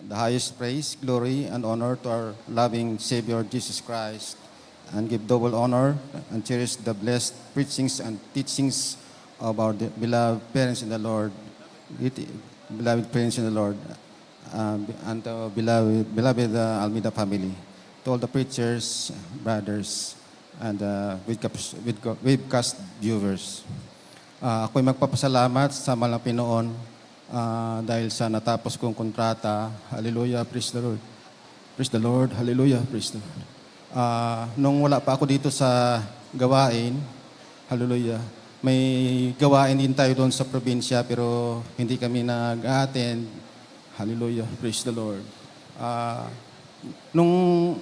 the highest praise, glory, and honor to our loving Savior Jesus Christ, and give double honor and cherish the blessed preachings and teachings of our beloved parents in the Lord, beloved parents in the Lord, and the beloved Almeida family, to all the preachers, brothers, and webcast viewers. Ako'y magpapasalamat sa Malang Pinoon dahil sa natapos kong kontrata. Hallelujah, praise the Lord. Praise the Lord, hallelujah, praise the Lord. Nung wala pa ako dito sa gawain, hallelujah, may gawain din tayo doon sa probinsya pero hindi kami nag-attend. Hallelujah, praise the Lord. Nung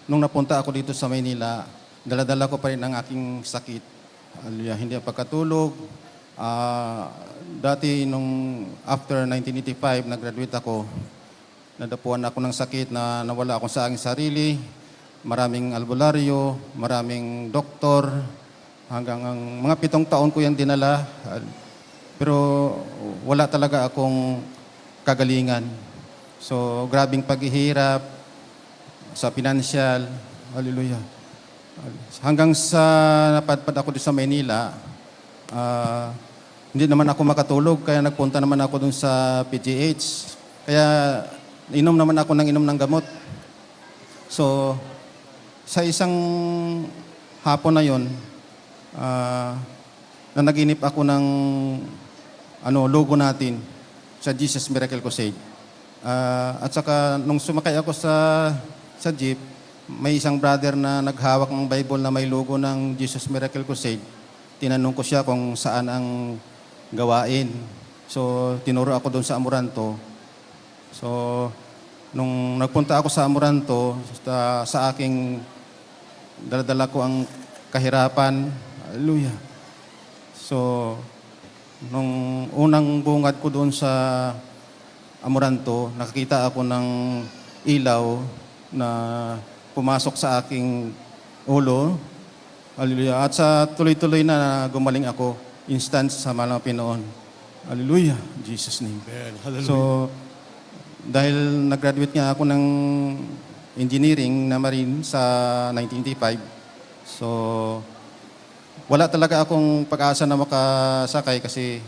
napunta ako dito sa Maynila, dala-dala ko pa rin ang aking sakit. Hallelujah, hindi ang pagkatulog. Dati nung after 1985, nag-graduate ako. Nadapuan ako ng sakit na nawala ako sa aking sarili. Maraming albularyo, maraming doktor. Hanggang ang mga 7 taon ko yan dinala. Pero wala talaga akong kagalingan. So, grabing paghihirap sa pinansyal. Hallelujah. Hanggang sa napadpad ako doon sa Maynila, hindi naman ako makatulog, kaya nagpunta naman ako doon sa PGH. Kaya inom naman ako ng gamot. So, sa isang hapon na yon, nanaginip ako ng logo natin sa Jesus Miracle Crusade. At saka nung sumakay ako sa jeep, may isang brother na naghawak ng Bible na may logo ng Jesus Miracle Crusade. Tinanong ko siya kung saan ang gawain. So, tinuro ako doon sa Amoranto. So, nung nagpunta ako sa Amoranto, sa aking daladala ko ang kahirapan. Hallelujah. So, nung unang bungad ko doon sa Amoranto, nakakita ako ng ilaw na pumasok sa aking ulo. Hallelujah. At sa tuloy-tuloy na gumaling ako, instant sa Malang Pinoon. Hallelujah. In Jesus' name. Amen. Hallelujah. So, dahil nag-graduate nga ako ng engineering na marine sa 1985, so, wala talaga akong pag-asa na makasakay kasi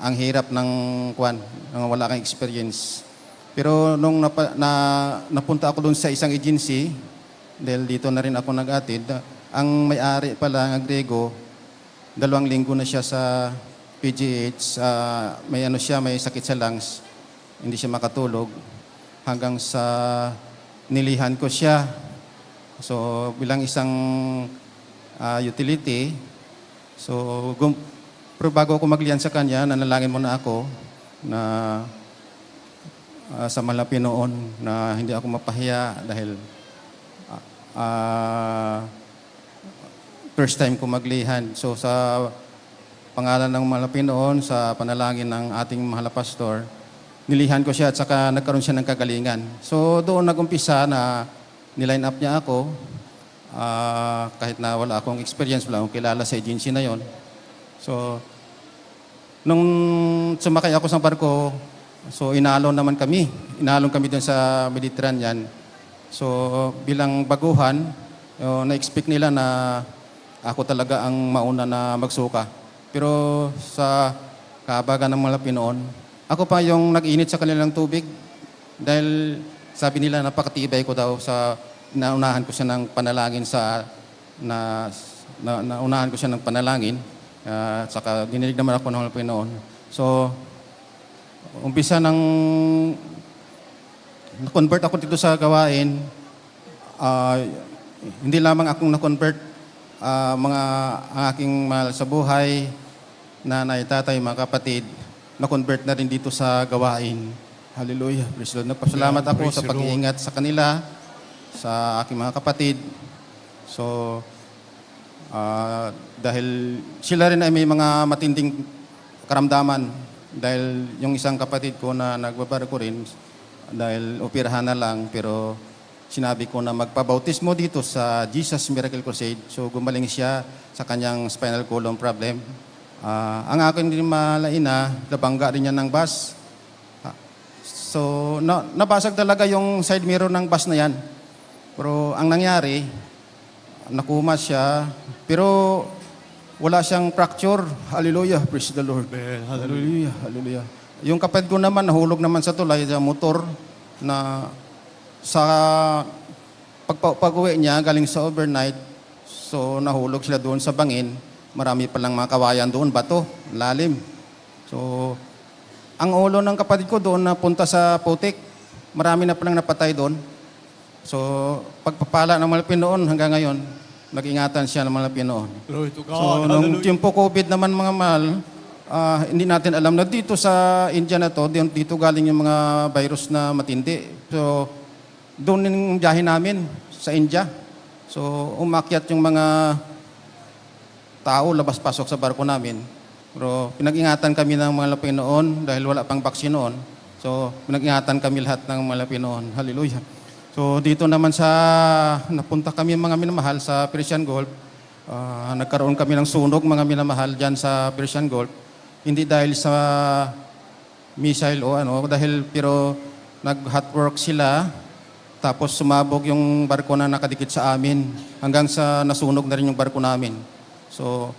ang hirap ng wala kang experience. Pero nung napunta ako doon sa isang agency, dahil dito na rin ako nag-atid, ang may-ari pala, ang Grego, 2 linggo na siya sa PGH, may sakit sa lungs, hindi siya makatulog, hanggang sa nilihan ko siya. So bilang isang utility, so pero bago ako maglihan sa kanya, nanalangin muna ako na sa Malang Pinoon na hindi ako mapahiya dahil first time ko maglihan. So sa pangalan ng Malang Pinoon, sa panalangin ng ating mahal na pastor, nilihan ko siya at saka nagkaroon siya ng kagalingan. So doon nag-umpisa na niline up niya ako. Kahit na wala akong experience, wala akong kilala sa agency na yon. So nung sumakay ako sa barko, so inalon kami doon sa Mediterranean. So bilang baguhan, na-expect nila na ako talaga ang mauna na magsuka. Pero sa kahabagan ng mga Pinoon, ako pa yung nag-init sa kanilang tubig dahil sabi nila napakatibay ko daw sa naunahan ko siya ng panalangin naunahan ko siya ng panalangin. Saka dinilig naman ako ng mga Pinoon. So umpisa na-convert ako dito sa gawain. Hindi lamang akong na-convert, ang aking mahal sa buhay, nanay, tatay, mga kapatid, na-convert na rin dito sa gawain. Hallelujah. Praise the Lord. Nagpasalamat ako sa pag-iingat sa kanila, sa aking mga kapatid. So, dahil sila rin ay may mga matinding karamdaman. Dahil yung isang kapatid ko na nagbabarko rin, dahil operahan na lang, pero sinabi ko na magpabautismo dito sa Jesus Miracle Crusade. So gumaling siya sa kanyang spinal column problem. Ang akin din malaina, nabangga rin niya ng bus. So, nabasag talaga yung side mirror ng bus na yan. Pero ang nangyari, nakuma siya, pero wala siyang fracture. Hallelujah, praise the Lord. Amen. Hallelujah, hallelujah. Yung kapatid ko naman, nahulog naman sa tulay, sa motor, na sa pag-uwi niya, galing sa overnight, so nahulog sila doon sa bangin. Marami palang mga kawayan doon, bato, lalim. So, ang ulo ng kapatid ko doon napunta sa putik. Marami na palang napatay doon. So, pagpapala ng mga Pinoon hanggang ngayon, nag-ingatan siya ng mga Pinoon. Glory to God. So, nung Hallelujah. tiyempo COVID naman mga mahal, hindi natin alam na dito sa India na to, dito galing yung mga virus na matindi. So, doon yung biyahe namin sa India. So, umakyat yung mga tao, labas-pasok sa barko namin. Pero pinag-ingatan kami ng mga Lapi noon dahil wala pang vaccine noon. So, pinag-ingatan kami lahat ng mga Lapi noon. Hallelujah. So, dito naman napunta kami mga minamahal sa Persian Gulf. Nagkaroon kami ng sunog mga minamahal dyan sa Persian Gulf. Hindi dahil sa missile o pero nag-hot work sila. Tapos sumabog yung barko na nakadikit sa amin hanggang sa nasunog na rin yung barko namin. So,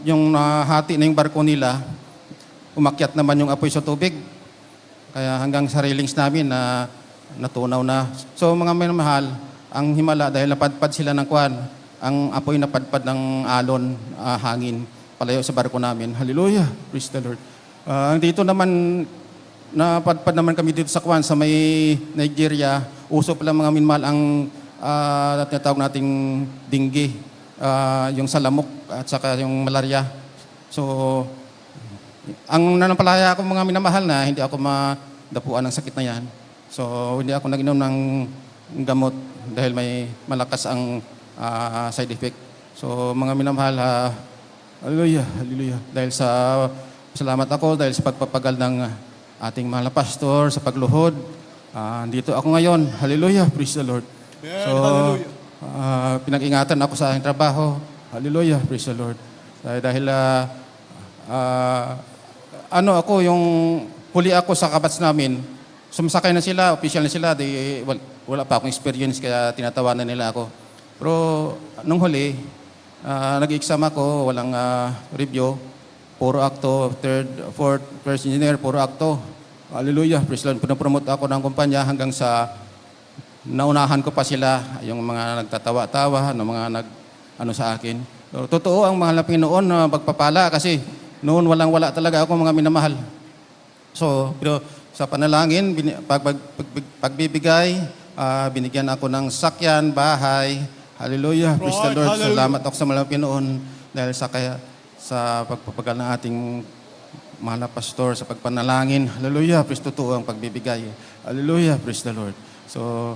yung nahati na yung barko nila, umakyat naman yung apoy sa tubig. Kaya hanggang sa railings namin na natunaw na. So mga minamahal, ang himala dahil napadpad sila ng kwan, ang apoy napadpad ng alon, hangin, palayo sa barko namin. Hallelujah! Praise the Lord. Dito naman, napadpad naman kami dito sa kwan, sa may Nigeria. Uso pala mga minamahal ang tinatawag nating dinggi, yung salamok at saka yung malaria. So, ang nanampalaya ako mga minamahal na hindi ako madapuan ng sakit na yan. So, hindi ako nag-inom ng gamot dahil may malakas ang side effect. So, mga minamahal, hallelujah, hallelujah. Dahil salamat ako dahil sa pagpapagal ng ating mga pastor, sa pagluhod. Dito ako ngayon. Hallelujah, praise the Lord. Amen. So, Hallelujah. pinag-ingatan ako sa aking trabaho. Hallelujah, praise the Lord. Dahil ako, yung huli ako sa kabats namin, sumasakay na sila, official na sila, wala pa akong experience kaya tinatawanan nila ako. Pero nung huli, nag-exam ako, walang review, puro akto, third, fourth, first engineer, puro akto. Hallelujah, praise the Lord. Pinapromote ako ng kumpanya hanggang sa naunahan ko pa sila, yung mga nagtatawa-tawa, mga sa akin. So, totoo ang mahal na Panginoon na pagpapala kasi noon walang-wala talaga ako mga minamahal. So, pero sa panalangin, pagbibigay, binigyan ako ng sakyan, bahay. Hallelujah, praise the Lord. Hallelujah. Salamat ako sa mahal na Panginoon dahil sa pagpapagal ng ating mahal na pastor, sa pagpanalangin. Hallelujah, praise totoo ang pagbibigay. Hallelujah, praise the Lord. So,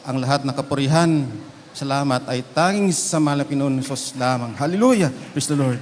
ang lahat ng kapurihan, salamat ay tanging sa mahal na Panginoon Sus lamang. Hallelujah, praise the Lord.